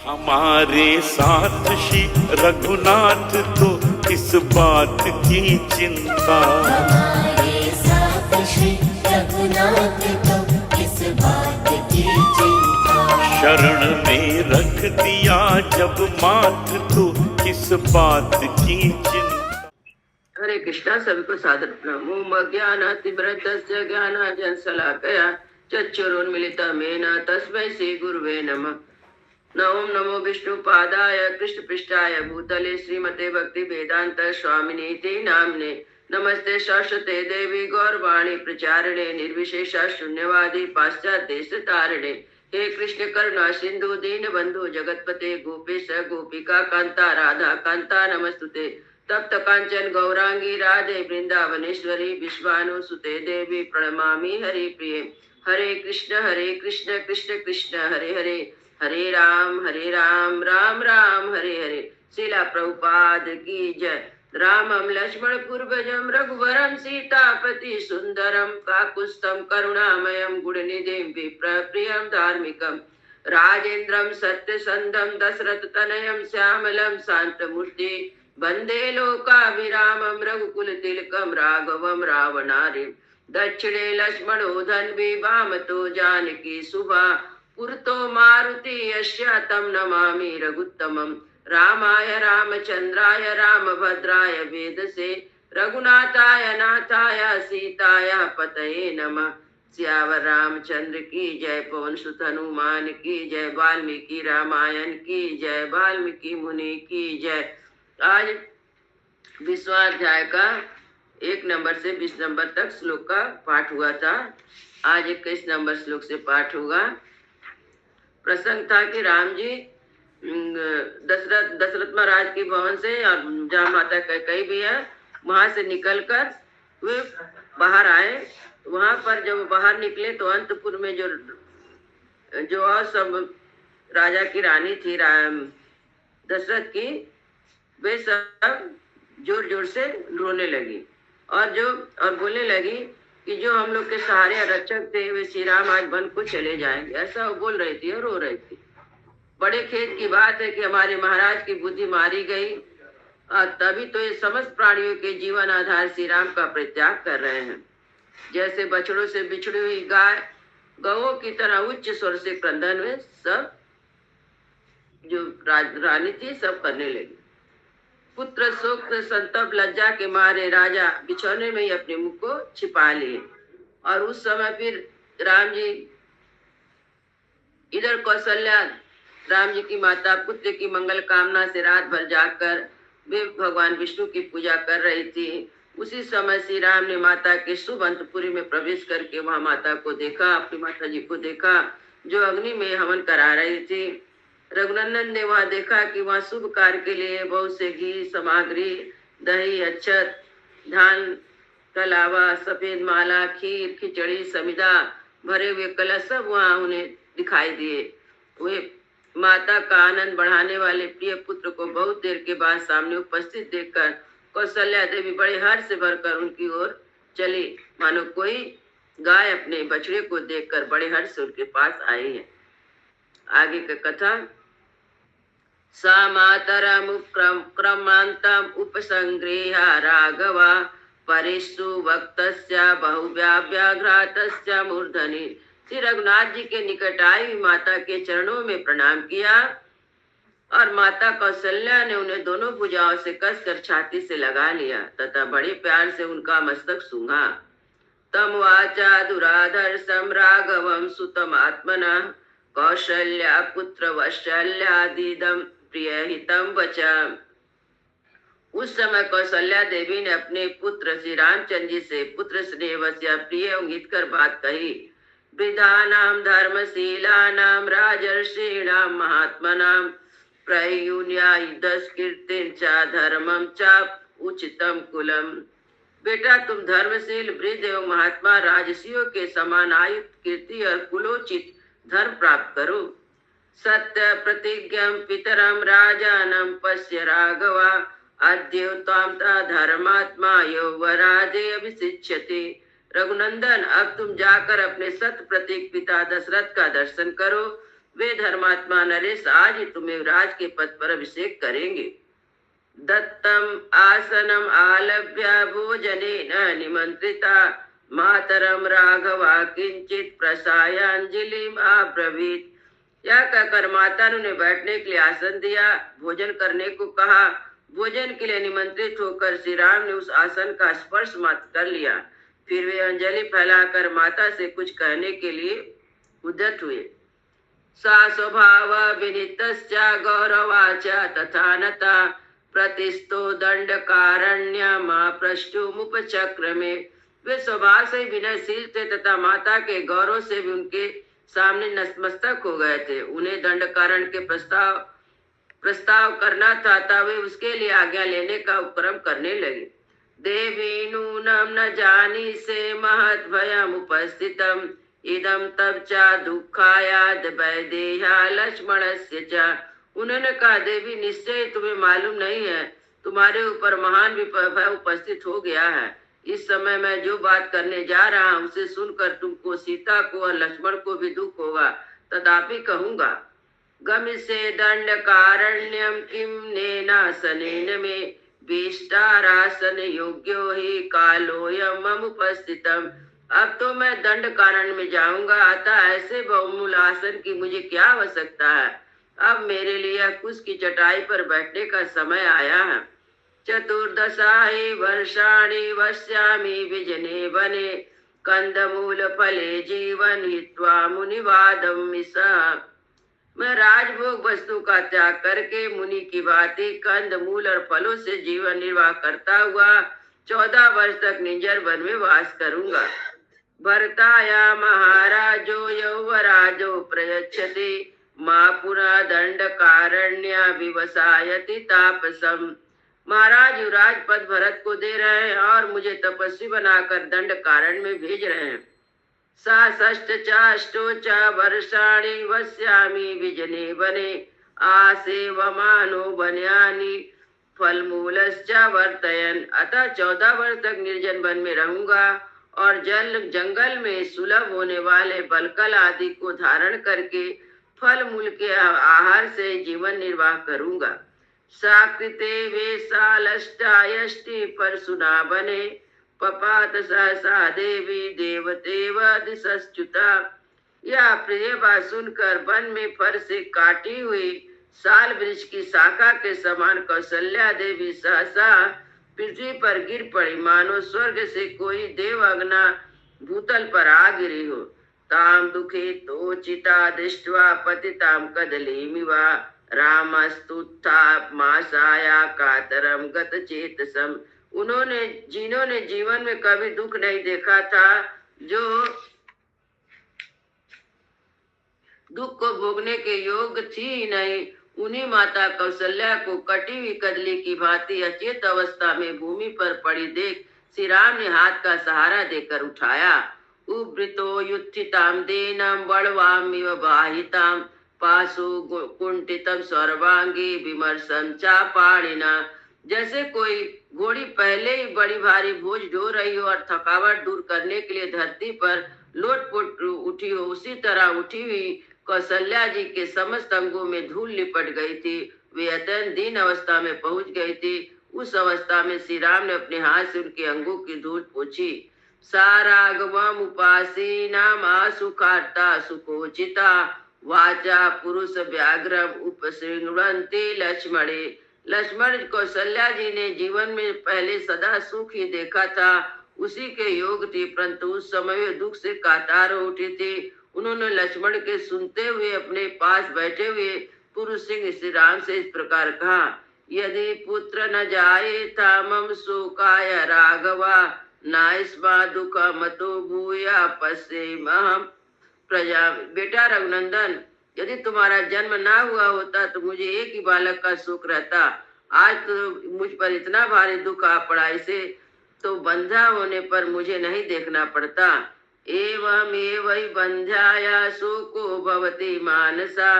हमारे साथ श्री रघुनाथ तो किस बात की चिंता। हमारे साथ श्री रघुनाथ तो किस बात की चिंता। शरण में रख दिया जब माथ तो किस बात की चिंता। हरे कृष्णा। सभी को सादर प्रणाम। ओम अज्ञानातिमिरन्दस्य ज्ञानाञ्जनशलाकया चक्षुरुन्मीलितं येन तस्मै श्री गुरुवे नमः। ओम नमो विष्णुपादाय कृष्णपृष्ठाय भूतले श्रीमते भक्ति वेदांत स्वामिने ते नामने। नमस्ते सरस्वते देवी गौरवाणी प्रचारिणे निर्विशेष शून्यवादी पाश्चात्य देशतारिणे। हे कृष्ण करुणा सिंधु दीन बंधु जगतपते गोपेश गोपिका कांता राधा कांता नमस्तुते। तप्त कांचन गौरांगी राधे वृंदावनेश्वरी विश्वानुसुते देवी प्रणमामि हरि प्रिय। हरे कृष्ण कृष्ण कृष्ण हरे हरे, हरे राम राम राम हरे हरे। शिला प्रभुपाद की जय। रामं लक्ष्मण पूर्वजं रघुवरं सीतापति सुंदरम काकुत्स्थं करुणामयं गुणनिधिं विप्रप्रियं धार्मिकं राजेन्द्रं सत्यसंधं दशरथतनयं श्यामलं शान्तमूर्ति वन्दे लोकाभिरामं रघुकुलतिलकं राघवं रावणारिं। दक्षिणे लक्ष्मणो धन्वी वामतो जानकी सुभा पुरतो मारुति यस्य तं नमामि रघुत्तमं। रामाय रामचंद्राय रामभद्राय वेदसे रघुनाथाय नाथाय सीताय पतये नमः। सियावर रामचंद्र की जय, पवन सुत हनुमान की जय, वाल्मीकि रामायण की जय, वाल्मीकि मुनि की जय। आज विश्वाध्याय का 1 नंबर से 20 नंबर तक श्लोक का पाठ हुआ था। आज 21 नंबर श्लोक से पाठ होगा। प्रसंग था कि राम जी दशरथ महाराज के भवन से और जहाँ माता कैकेयी भी है वहां से निकलकर वे बाहर आए। वहां पर जब बाहर निकले तो अंतपुर में जो और सब राजा की रानी थी दशरथ की, वे सब जोर जोर से रोने लगी और बोलने लगी कि जो हम लोग के सहारे रक्षक थे वे श्री राम आज वन को चले जाएंगे। ऐसा वो बोल रही थी और रो रही थी। बड़े खेद की बात है कि हमारे महाराज की बुद्धि मारी गई और तभी तो ये समस्त प्राणियों के जीवन आधार श्री राम का परित्याग कर रहे हैं। जैसे बछड़ों से बिछड़ी हुई गाय गौओं की तरह उच्च स्वर से क्रंदन में सब जो रानी थी सब करने लगी। पुत्र शोक संतप लज्जा के मारे राजा बिछौने में ही अपने मुख को छिपा लिए। और उस समय फिर राम जी इधर कौशल्या राम जी की माता पुत्र की मंगल कामना से रात भर जागकर वे भगवान विष्णु की पूजा कर रही थी। उसी समय श्री राम ने माता के शुभ अंतपुरी में प्रवेश करके वहां माता को देखा, अपनी माता जी को देखा जो अग्नि में हवन करा रही थी। रघुनंदन ने वहां देखा कि वहां शुभ कार्य के लिए बहुत से घी सामग्री, दही, अक्षत, धान का अलावा सफेद माला, खीर, खिचड़ी, समिधा भरे हुए कलश सब वहां उन्हें दिखाई दिए। वे माता का आनंद बढ़ाने वाले प्रिय पुत्र को बहुत देर के बाद सामने उपस्थित देखकर कौशल्या देवी बड़े हर्ष से भरकर उनकी ओर चली, मानो कोई गाय अपने बछड़े को देखकर बड़े हर्ष से उनके पास आई है। आगे का कथा। सा मातरमुक्रमान्तम् उपसंगृह्य राघवा परिषु वक्तस्य बहुव्याघ्रातस्य मूर्धनि। श्री रघुनाथ जी के निकट आई माता के चरणों में प्रणाम किया और माता कौशल्या ने उन्हें दोनों भुजाओं से कसकर छाती से लगा लिया तथा बड़े प्यार से उनका मस्तक सूंघा। तम वाचा दुराधर्षं राघवं सुतम आत्मना कौशल्या पुत्र वत्सल्यादिदं प्रिय हितम वचा। उस समय कौशल्या देवी ने अपने पुत्र श्री रामचंद्र जी से पुत्र स्नेहवश प्रिय अंगित कर बात कही। वृद्धानां धर्मशीलानां राजर्षीणां महात्मनां प्रयुन्यायदस्कीर्तिं च धर्मं च उचितं कुलम। बेटा तुम धर्मशील वृद्ध एवं महात्मा राजसियों के समान आयु कीर्ति और कुलोचित धर्म प्राप्त करो। सत्य प्रतिज्ञं पितरं राजानं पश्य राघवा अद्योत्तां धर्मात्मा यौवराजे अभिषिच्यते। रघुनंदन अब तुम जाकर अपने सत्य प्रतीक पिता दशरथ का दर्शन करो। वे धर्मात्मा नरेश आज ही तुम्हें राज के पद पर अभिषेक करेंगे। दत्तम आसनम आलभ्य भोजनेन निमंत्रिता मातरम राघवा किंचित प्रसायांजलिम आब्रवीत। यह कहकर माता ने उन्हें बैठने के लिए आसन दिया, भोजन करने को कहा। भोजन के लिए निमंत्रित होकर श्री राम ने उस आसन का स्पर्श मात्र कर लिया। फिर वे अंजलि फैलाकर माता से कुछ कहने के लिए उद्यत हुए। सा स्वभाव विनितश्च गौरवाच तथा नता प्रतिस्तो दंड कारण्य मां प्रष्टुमुपचक्रमे। वे स्वभाव से विनयशील थे तथा माता के गौरव से भी उनके सामने नतमस्तक हो गए थे। उन्हें दंड कारण के प्रस्ताव करना था, तब वे उसके लिए आज्ञा लेने का उपक्रम करने लगे। देवी नूनम न जानी से महत भयम उपस्थितम इदम तब चा दुखायाद वैदेहा लक्ष्मणस्य च। उन्होंने कहा, देवी निश्चय तुम्हें मालूम नहीं है, तुम्हारे ऊपर महान भय उपस्थित हो गया है। इस समय मैं जो बात करने जा रहा हूँ उसे सुनकर तुमको, सीता को और लक्ष्मण को भी दुख होगा, तथापि कहूंगा। गमिष्ये दंड कारण्यम किम नेनासनेन में भीष्टारासन योग्यो ही कालोयम उपस्थितम। अब तो मैं दंड कारण में जाऊंगा, अतः ऐसे बहुमूल आसन की मुझे क्या आवश्यकता है। अब मेरे लिए कुश की चटाई पर बैठने का समय आया है। चतुर्दशाहि वर्षाणि वस्यामि विजने वने कंदमूल फले जीवन हित्वा मुनिवादम मिसा। मैं राजभोग वस्तु का त्याग करके मुनि की भांति कंद मूल और फलों से जीवन निर्वाह करता हुआ 14 वर्ष तक निंजर वन में वास करूंगा। भरताया महाराजो यौवराजो प्रयच्छति मां पुनः दंड कारण्य विवसायति तापसम। महाराज युवराज पद भरत को दे रहे हैं और मुझे तपस्वी बनाकर दंड कारण में भेज रहे हैं। सा षष्ठ चाष्टो च वर्षाणि वस्यामि विजने वने आसेवमानो वन्यानि फलमूलश्च वर्तयन। अतः 14 वर्ष तक निर्जन वन में रहूंगा और जंगल में सुलभ होने वाले बलकल आदि को धारण करके फल मूल के आहार से जीवन निर्वाह करूंगा। साकृते वेशालष्टायष्टि परशुना बने पपात सहसा देवी देवतेव दिशच्युता। यह प्रिय बात सुनकर वन में फर से काटी हुई साल वृक्ष की शाखा के समान कौशल्या देवी सहसा पृथ्वी पर गिर पड़ी, मानो स्वर्ग से कोई देव अग्ना भूतल पर आ गिरी हो। ताम दुखे तो चिता दृष्ट्वा पतिताम कदलीमिवा रामस्तुत्था मासाया कातरम गत चेतसम। जिन्होंने जीवन में कभी दुख नहीं देखा था, जो दुख को भोगने के योग्य थी ही नहीं, उन्हीं माता कौशल्या को कटी हुई कदली की भांति अचेत अवस्था में भूमि पर पड़ी देख श्री राम ने हाथ का सहारा देकर उठाया। उब्रतो युत्थिताम देनम बड़वामिव बाहिताम पासु कुंठितम सर्वांगी विमर्शन चापाणिना। जैसे कोई घोड़ी पहले ही बड़ी भारी बोझ ढो रही हो और थकावट दूर करने के लिए धरती पर लोटपोट उठी हो, उसी तरह उठी हुई कौशल्या जी के समस्त अंगों में धूल लिपट गई थी। वे अत्यंत दीन अवस्था में पहुंच गई थी। उस अवस्था में श्री राम ने अपने हाथ से उनके अंगों की धूल पोंछी। सारागमम उपासीना मासुखार्ता सुकोचिता वाचा पुरुष व्याघ्रम उपसृण्वन्ति लक्ष्मणे। लक्ष्मण कौशल्या जी ने जीवन में पहले सदा सुख ही देखा था, उसी के योग थी, परंतु उस समय वे दुख से कातर हो उठी थी। उन्होंने लक्ष्मण के सुनते हुए अपने पास बैठे हुए पुरुष सिंह श्री राम से इस प्रकार कहा, यदि पुत्र न जाए था मम शोकाय राघवा नाइस्मा दुख मतो भूया पश्येमहम प्रजा। बेटा रघुनंदन, यदि तुम्हारा जन्म ना हुआ होता तो मुझे एक ही बालक का सुख रहता। आज तो मुझ पर इतना भारी दुख आ पड़ा, इसे तो बंधा होने पर मुझे नहीं देखना पड़ता। एवं एवं बंध्याया शोको भवति मानसा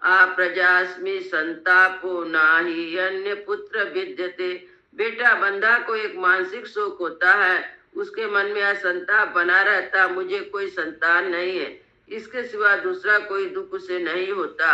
आ प्रजास्मि संतापो नाही अन्य पुत्र विद्यते। बेटा, बंधा को एक मानसिक शोक होता है, उसके मन में यह संताप बना रहता, मुझे कोई संतान नहीं है। इसके सिवा दूसरा कोई दुख उसे नहीं होता।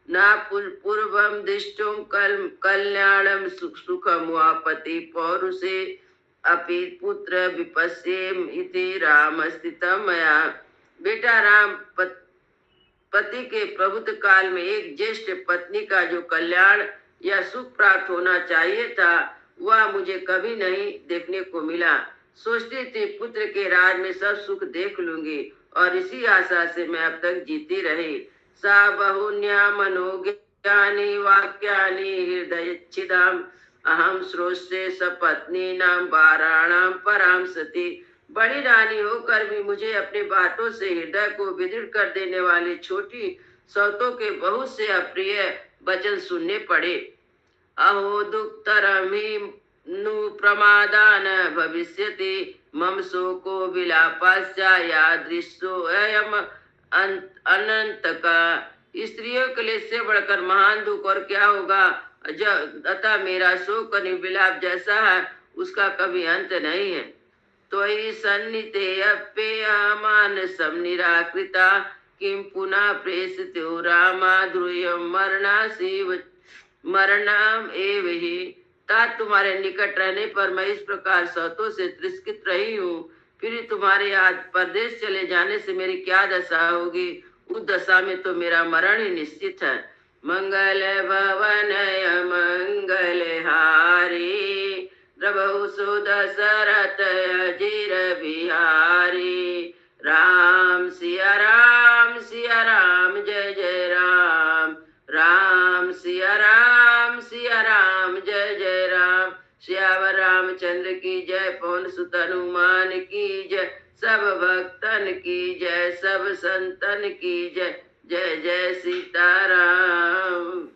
ना पूर्वम दिष्टुम कल्याणम सुखम वापति पौरुषे अपि पुत्र विपश्येम इति राम स्थितम मया। बेटा राम, पति के प्रभुत्व काल में एक ज्येष्ठ पत्नी का जो कल्याण या सुख प्राप्त होना चाहिए था, वह मुझे कभी नहीं देखने को मिला। सोचती थी पुत्र के राज में सब सुख देख लूंगी, और इसी आशा से मैं अब तक जीती रही। सा बहुन्या मनोज्ञानी वाक्यानि हृदयच्छिदाम अहम श्रोष्ये सपत्नी नाम वाराणाम पराम सती। बड़ी रानी होकर भी मुझे अपने बातों से हृदय को विदृढ़ कर देने वाली छोटी सौतों के बहुत से अप्रिय वचन सुनने पड़े। अहो दुक्तरम ही नु प्रमादान भविष्यति मम शोको विलापास्या यादृशो अयम अनंत का। स्त्रियों के लिए से बढ़कर महान दुख और क्या होगा। अतः मेरा शोक और विलाप जैसा है, उसका कभी अंत नहीं है। तो ही सन्निते अप्यमान सम निराकृता किम पुनः प्रेषितो रामा ध्रुयम मरणाम एव ही। तात तुम्हारे निकट रहने पर मैं इस प्रकार सौतों से तिरस्कृत रही हूँ, फिर तुम्हारे आज परदेश चले जाने से मेरी क्या दशा होगी। उस दशा में तो मेरा मरण ही निश्चित है। मंगल भवन मंगल हारी प्रभु सुदशरथ अजीर बिहारी। राम सिया राम जय जय राम। राम सिया राम जय जय राम। श्यावर रामचंद्र की जय, पवन सुत हनुमान की जय, सब भक्तन की जय, सब संतन की जय। जय जय सीताराम।